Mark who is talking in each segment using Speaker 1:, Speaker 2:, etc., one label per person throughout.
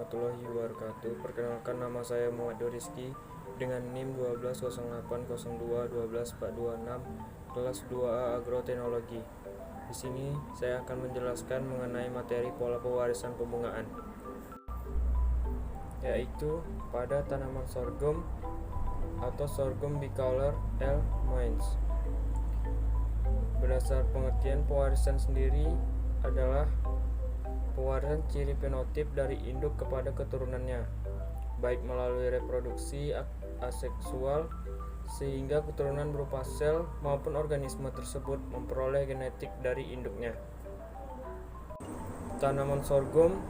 Speaker 1: warahmatullahi wabarakatuh. Perkenalkan, nama saya Muhammad Rizky dengan NIM 120802124226 kelas 2A Agroteknologi. Di sini saya akan menjelaskan mengenai materi pola pewarisan pembungaan, yaitu pada tanaman sorghum atau sorghum bicolor L. Moens. Berdasar pengertian, pewarisan sendiri adalah pewarisan ciri fenotip dari induk kepada keturunannya, baik melalui reproduksi aseksual, sehingga keturunan berupa sel maupun organisme tersebut memperoleh genetik dari induknya. Tanaman sorghum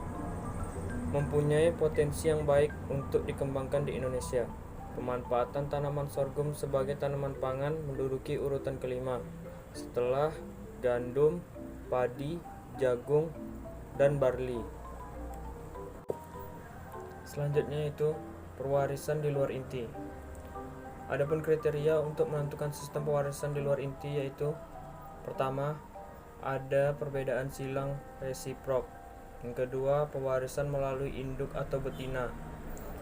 Speaker 1: mempunyai potensi yang baik untuk dikembangkan di Indonesia. Pemanfaatan tanaman sorghum sebagai tanaman pangan menduduki urutan kelima setelah gandum, padi, jagung, dan barley. Selanjutnya itu pewarisan di luar inti. Adapun kriteria untuk menentukan sistem pewarisan di luar inti yaitu: pertama, ada perbedaan silang resiprok. Yang kedua, pewarisan melalui induk atau betina.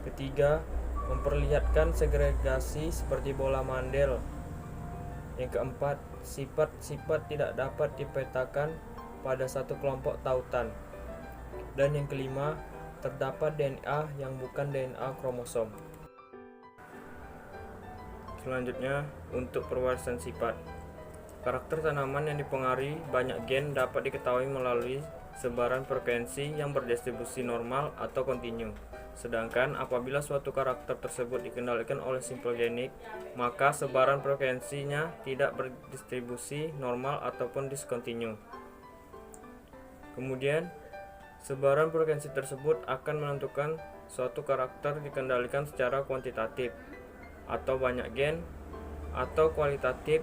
Speaker 1: Ketiga, memperlihatkan segregasi seperti bola mandel. Yang keempat, sifat-sifat tidak dapat dipetakan pada satu kelompok tautan. Dan yang kelima, terdapat DNA yang bukan DNA kromosom. Selanjutnya, untuk pewarisan sifat. Karakter tanaman yang dipengaruhi banyak gen dapat diketahui melalui sebaran frekuensi yang berdistribusi normal atau kontinu. Sedangkan apabila suatu karakter tersebut dikendalikan oleh simple genik, maka sebaran frekuensinya tidak berdistribusi normal ataupun diskontinu. Kemudian, sebaran frekuensi tersebut akan menentukan suatu karakter dikendalikan secara kuantitatif atau banyak gen, atau kualitatif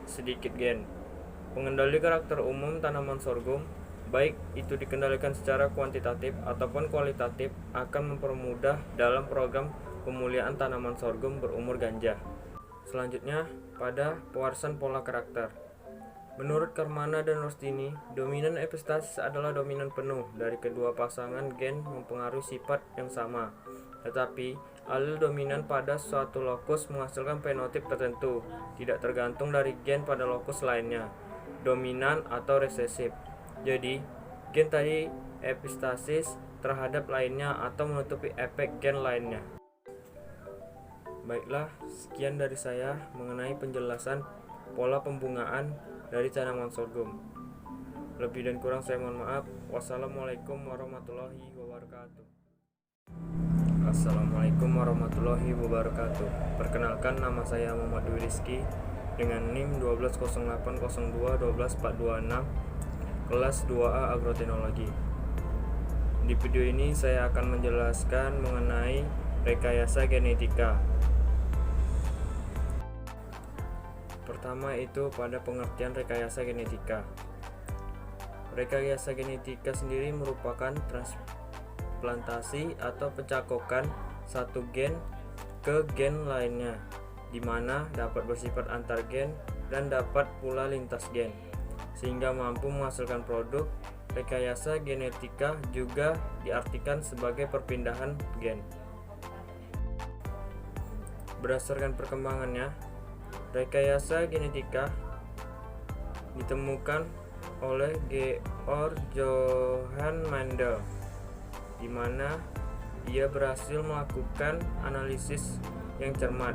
Speaker 1: sedikit gen. Pengendali karakter umum tanaman sorghum, baik itu dikendalikan secara kuantitatif ataupun kualitatif, akan mempermudah dalam program pemulihan tanaman sorghum berumur ganja. Selanjutnya, pada pewarisan pola karakter. Menurut Karmana dan Rostini, dominan epistasis adalah dominan penuh dari kedua pasangan gen mempengaruhi sifat yang sama, tetapi alel dominan pada suatu lokus menghasilkan fenotip tertentu, tidak tergantung dari gen pada lokus lainnya, dominan atau resesif. Jadi, gen tadi epistasis terhadap lainnya atau menutupi efek gen lainnya. Baiklah, sekian dari saya mengenai penjelasan pola pembungaan dari tanaman sorghum. Lebih dan kurang saya mohon maaf. Wassalamualaikum warahmatullahi wabarakatuh. Assalamualaikum warahmatullahi wabarakatuh. Perkenalkan, nama saya Muhammad Rizky dengan NIM 120802124226 kelas 2A Agroteknologi. Di video ini saya akan menjelaskan mengenai rekayasa genetika. Pertama itu pada pengertian rekayasa genetika. Rekayasa genetika sendiri merupakan transplantasi atau pencakokan satu gen ke gen lainnya, di mana dapat bersifat antar gen dan dapat pula lintas gen, sehingga mampu menghasilkan produk. Rekayasa genetika juga diartikan sebagai perpindahan gen. Berdasarkan perkembangannya, rekayasa genetika ditemukan oleh Georg Johann Mendel, di mana dia berhasil melakukan analisis yang cermat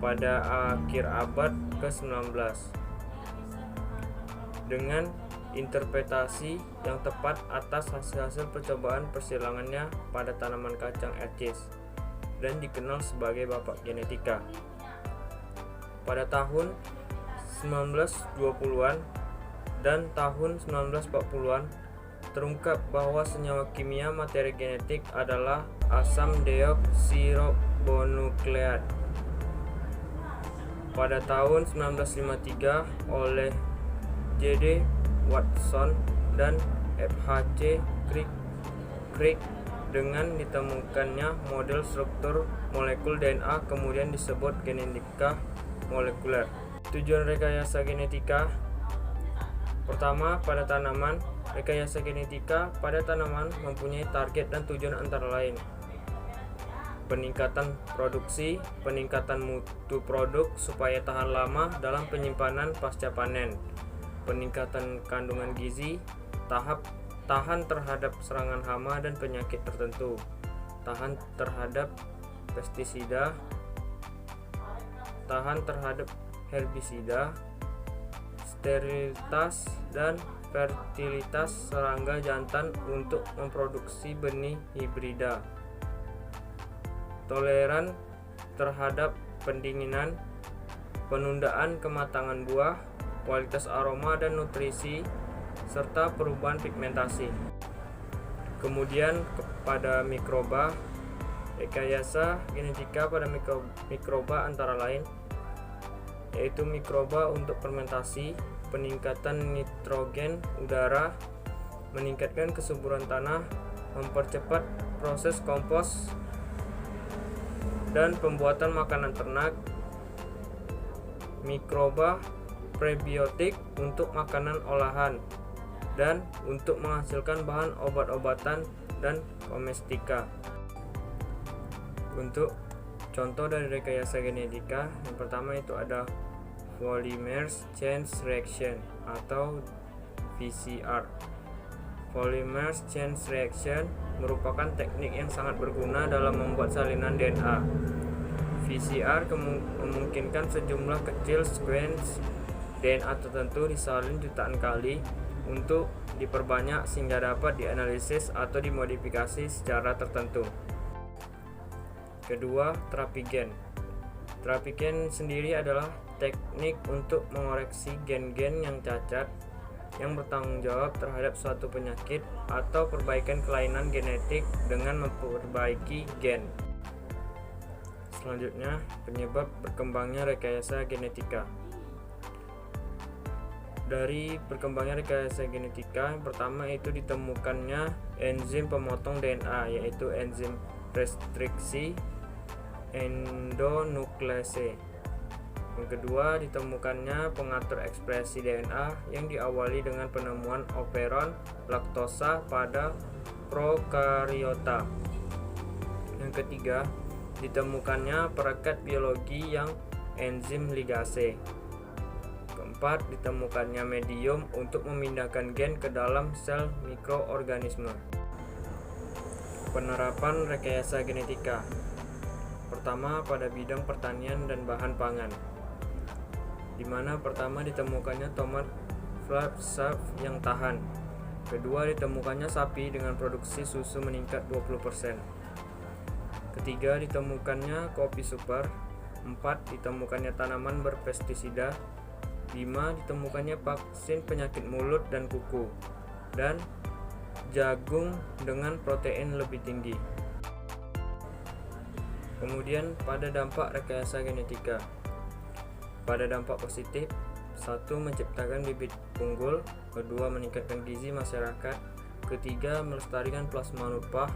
Speaker 1: pada akhir abad ke-19 dengan interpretasi yang tepat atas hasil-hasil percobaan persilangannya pada tanaman kacang Etchis, dan dikenal sebagai bapak genetika. Pada tahun 1920-an dan tahun 1940-an terungkap bahwa senyawa kimia materi genetik adalah asam deoksiribonukleat. Pada tahun 1953 oleh J.D. Watson dan F.H.C. Crick dengan ditemukannya model struktur molekul DNA kemudian disebut genetika molekuler. Tujuan rekayasa genetika Pertama, pada tanaman, rekayasa genetika pada tanaman mempunyai target dan tujuan antara lain peningkatan produksi, peningkatan mutu produk supaya tahan lama dalam penyimpanan pasca panen, peningkatan kandungan gizi, tahan terhadap serangan hama dan penyakit tertentu, tahan terhadap pestisida, tahan terhadap herbisida, sterilitas dan fertilitas serangga jantan untuk memproduksi benih hibrida, toleran terhadap pendinginan, penundaan kematangan buah, kualitas aroma dan nutrisi, serta perubahan pigmentasi. Kemudian pada mikroba, rekayasa genetika pada mikroba antara lain yaitu mikroba untuk fermentasi, peningkatan nitrogen udara, meningkatkan kesuburan tanah, mempercepat proses kompos dan pembuatan makanan ternak, mikroba prebiotik untuk makanan olahan dan untuk menghasilkan bahan obat-obatan dan komestika. Untuk contoh dari rekayasa genetika, yang pertama itu ada Polymerase Chain Reaction atau PCR. Polymerase Chain Reaction merupakan teknik yang sangat berguna dalam membuat salinan DNA. PCR memungkinkan sejumlah kecil sequence DNA tertentu disalin jutaan kali untuk diperbanyak sehingga dapat dianalisis atau dimodifikasi secara tertentu. Kedua, terapi gen. Terapi gen sendiri adalah teknik untuk mengoreksi gen-gen yang cacat yang bertanggung jawab terhadap suatu penyakit atau perbaikan kelainan genetik dengan memperbaiki gen. Selanjutnya, penyebab berkembangnya rekayasa genetika. Dari berkembangnya rekayasa genetika, yang pertama itu ditemukannya enzim pemotong DNA yaitu enzim restriksi endonuklease. Yang kedua, ditemukannya pengatur ekspresi DNA yang diawali dengan penemuan operon laktosa pada prokariota. Yang ketiga, ditemukannya perekat biologi yang enzim ligase. Keempat, ditemukannya medium untuk memindahkan gen ke dalam sel mikroorganisme. Penerapan rekayasa genetika. Pertama, pada bidang pertanian dan bahan pangan, di mana pertama ditemukannya tomat Flapsap yang tahan. Kedua, ditemukannya sapi dengan produksi susu meningkat 20%. Ketiga, ditemukannya kopi super. 4, ditemukannya tanaman berpestisida. 5, ditemukannya vaksin penyakit mulut dan kuku. Dan jagung dengan protein lebih tinggi. Kemudian pada dampak rekayasa genetika. Pada dampak positif, 1, menciptakan bibit unggul. 2, meningkatkan gizi masyarakat. 3, melestarikan plasma nutfah.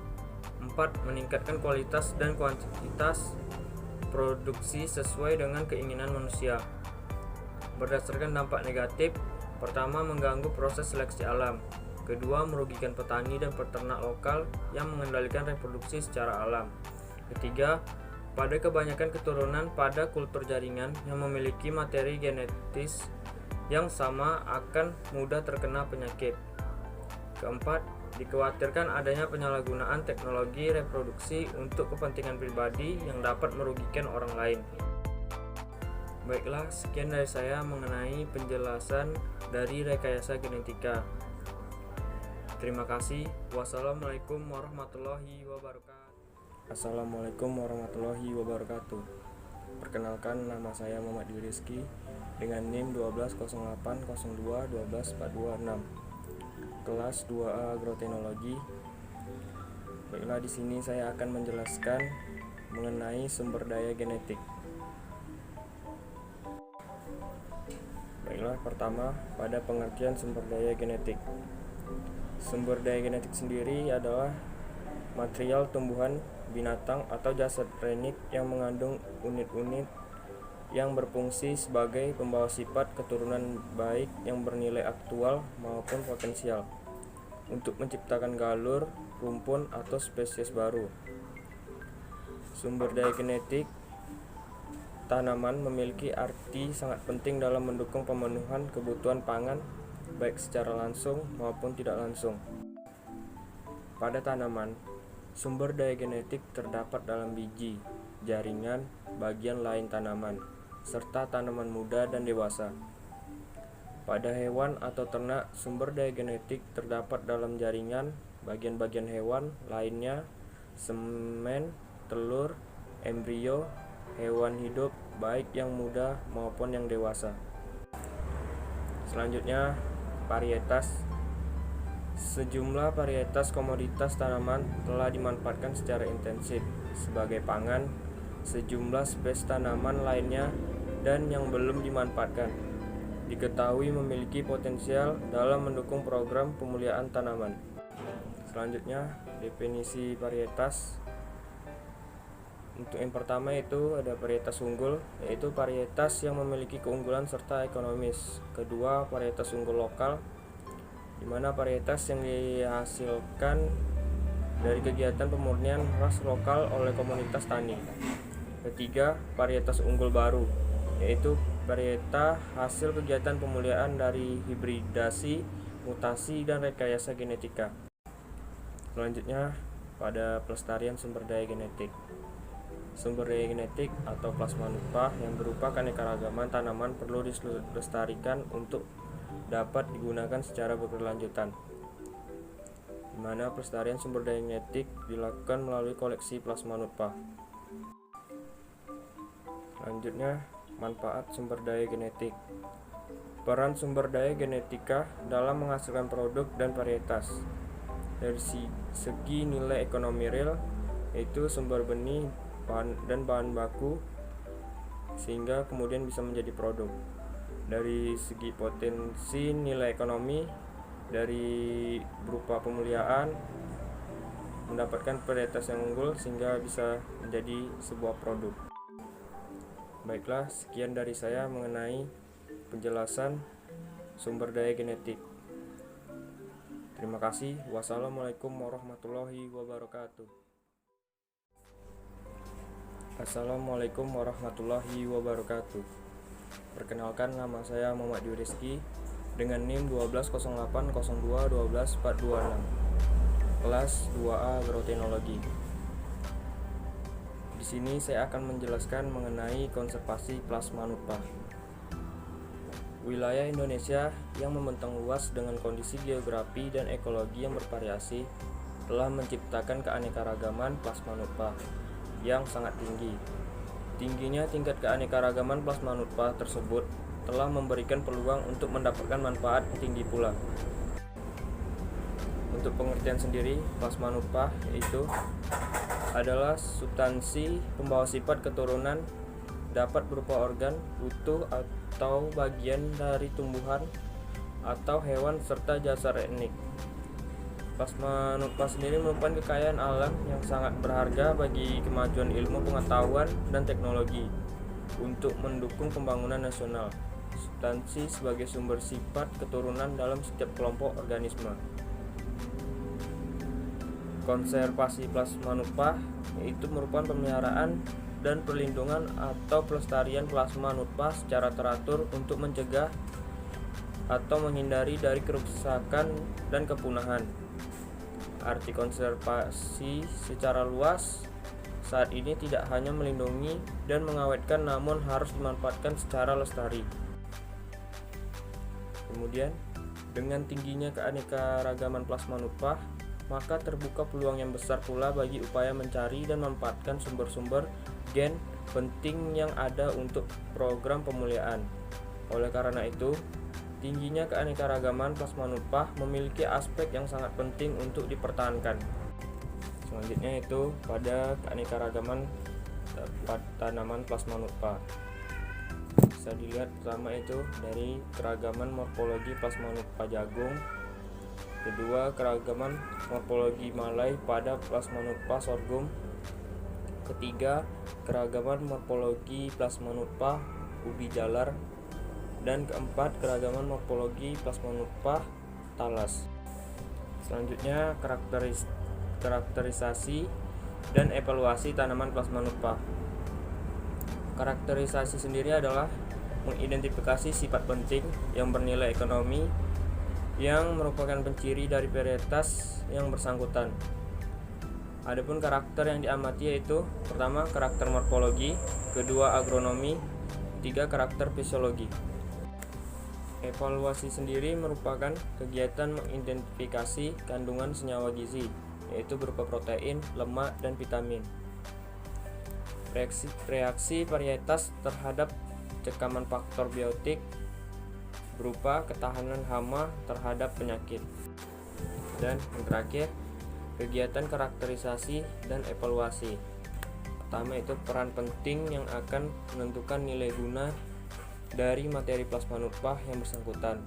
Speaker 1: 4, meningkatkan kualitas dan kuantitas produksi sesuai dengan keinginan manusia. Berdasarkan dampak negatif, pertama, mengganggu proses seleksi alam. Kedua, merugikan petani dan peternak lokal yang mengendalikan reproduksi secara alam. Ketiga, pada kebanyakan keturunan pada kultur jaringan yang memiliki materi genetis yang sama akan mudah terkena penyakit. Keempat, dikhawatirkan adanya penyalahgunaan teknologi reproduksi untuk kepentingan pribadi yang dapat merugikan orang lain. Baiklah, sekian dari saya mengenai penjelasan dari rekayasa genetika. Terima kasih. Wassalamualaikum warahmatullahi wabarakatuh. Assalamualaikum warahmatullahi wabarakatuh. Perkenalkan, nama saya Muhammad Rizky dengan NIM 12080212426, kelas 2A Agroteknologi. Baiklah, di sini saya akan menjelaskan mengenai sumber daya genetik. Baiklah, pertama, pada pengertian sumber daya genetik. Sumber daya genetik sendiri adalah material tumbuhan, binatang, atau jasad renik yang mengandung unit-unit yang berfungsi sebagai pembawa sifat keturunan baik yang bernilai aktual maupun potensial untuk menciptakan galur, rumpun, atau spesies baru. Sumber daya genetik tanaman memiliki arti sangat penting dalam mendukung pemenuhan kebutuhan pangan baik secara langsung maupun tidak langsung. Pada tanaman, sumber daya genetik terdapat dalam biji, jaringan, bagian lain tanaman, serta tanaman muda dan dewasa. Pada hewan atau ternak, sumber daya genetik terdapat dalam jaringan, bagian-bagian hewan lainnya, semen, telur, embrio, hewan hidup baik yang muda maupun yang dewasa. Selanjutnya, varietas. Sejumlah varietas komoditas tanaman telah dimanfaatkan secara intensif sebagai pangan, sejumlah spesies tanaman lainnya dan yang belum dimanfaatkan diketahui memiliki potensial dalam mendukung program pemulihan tanaman. Selanjutnya, definisi varietas. Untuk yang pertama itu ada varietas unggul, yaitu varietas yang memiliki keunggulan serta ekonomis. Kedua, varietas unggul lokal, di mana varietas yang dihasilkan dari kegiatan pemurnian ras lokal oleh komunitas tani. Ketiga, varietas unggul baru, yaitu varietas hasil kegiatan pemulihan dari hibridasi, mutasi, dan rekayasa genetika. Selanjutnya, pada pelestarian sumber daya genetik. Sumber daya genetik atau plasma nutfah yang berupa keanekaragaman tanaman perlu dilestarikan untuk dapat digunakan secara berkelanjutan, di mana pelestarian sumber daya genetik dilakukan melalui koleksi plasma nutfah. Selanjutnya, manfaat sumber daya genetik. Peran sumber daya genetika dalam menghasilkan produk dan varietas. Dari segi nilai ekonomi real, yaitu sumber benih dan bahan baku, sehingga kemudian bisa menjadi produk. Dari segi potensi nilai ekonomi, dari berupa pemulihan, mendapatkan varietas yang unggul sehingga bisa menjadi sebuah produk. Baiklah, sekian dari saya mengenai penjelasan sumber daya genetik. Terima kasih. Wassalamualaikum warahmatullahi wabarakatuh. Assalamualaikum warahmatullahi wabarakatuh. Perkenalkan, nama saya Muhammad Rizky dengan NIM 1208021246, kelas 2A Agroteknologi. Di sini saya akan menjelaskan mengenai konservasi plasma nutfah. Wilayah Indonesia yang membentang luas dengan kondisi geografi dan ekologi yang bervariasi telah menciptakan keanekaragaman plasma nutfah yang sangat tinggi. Tingginya tingkat keanekaragaman plasma nutfah tersebut telah memberikan peluang untuk mendapatkan manfaat tinggi pula. Untuk pengertian sendiri, plasma nutfah itu adalah substansi pembawa sifat keturunan, dapat berupa organ, utuh atau bagian dari tumbuhan atau hewan serta jasad etnik. Plasma nutfah sendiri merupakan kekayaan alam yang sangat berharga bagi kemajuan ilmu pengetahuan dan teknologi untuk mendukung pembangunan nasional. Substansi sebagai sumber sifat keturunan dalam setiap kelompok organisme. Konservasi plasma nutfah yaitu merupakan pemeliharaan dan perlindungan atau pelestarian plasma nutfah secara teratur untuk mencegah atau menghindari dari kerusakan dan kepunahan. Arti konservasi secara luas saat ini tidak hanya melindungi dan mengawetkan, namun harus dimanfaatkan secara lestari. Kemudian, dengan tingginya keanekaragaman plasma nutfah, maka terbuka peluang yang besar pula bagi upaya mencari dan memanfaatkan sumber-sumber gen penting yang ada untuk program pemulihan. Oleh karena itu, tingginya keanekaragaman plasma nutfah memiliki aspek yang sangat penting untuk dipertahankan. Selanjutnya itu pada keanekaragaman tanaman plasma nutfah. Bisa dilihat pertama itu dari keragaman morfologi plasma nutfah jagung. Kedua, keragaman morfologi malai pada plasma nutfah sorghum. Ketiga, keragaman morfologi plasma nutfah ubi jalar. Dan keempat, keragaman morfologi plasma nutfah talas. Selanjutnya, karakterisasi dan evaluasi tanaman plasma nutfah. Karakterisasi sendiri adalah mengidentifikasi sifat penting yang bernilai ekonomi yang merupakan penciri dari varietas yang bersangkutan. Adapun karakter yang diamati yaitu pertama, karakter morfologi, kedua, agronomi, ketiga, karakter fisiologi. Evaluasi sendiri merupakan kegiatan mengidentifikasi kandungan senyawa gizi, yaitu berupa protein, lemak, dan vitamin. Reaksi varietas terhadap cekaman faktor biotik berupa ketahanan hama terhadap penyakit. Dan yang terakhir, kegiatan karakterisasi dan evaluasi. Pertama itu peran penting yang akan menentukan nilai guna dari materi plasma nutfah yang bersangkutan.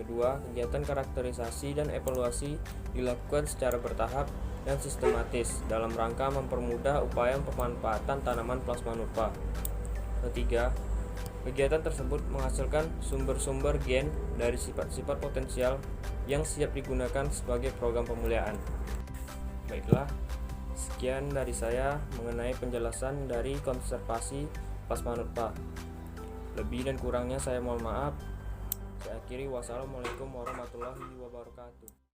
Speaker 1: Kedua, kegiatan karakterisasi dan evaluasi dilakukan secara bertahap dan sistematis dalam rangka mempermudah upaya pemanfaatan tanaman plasma nutfah. Ketiga, kegiatan tersebut menghasilkan sumber-sumber gen dari sifat-sifat potensial yang siap digunakan sebagai program pemuliaan. Baiklah, sekian dari saya mengenai penjelasan dari konservasi plasma nutfah. Lebih dan kurangnya saya mohon maaf. Saya akhiri, wassalamualaikum warahmatullahi wabarakatuh.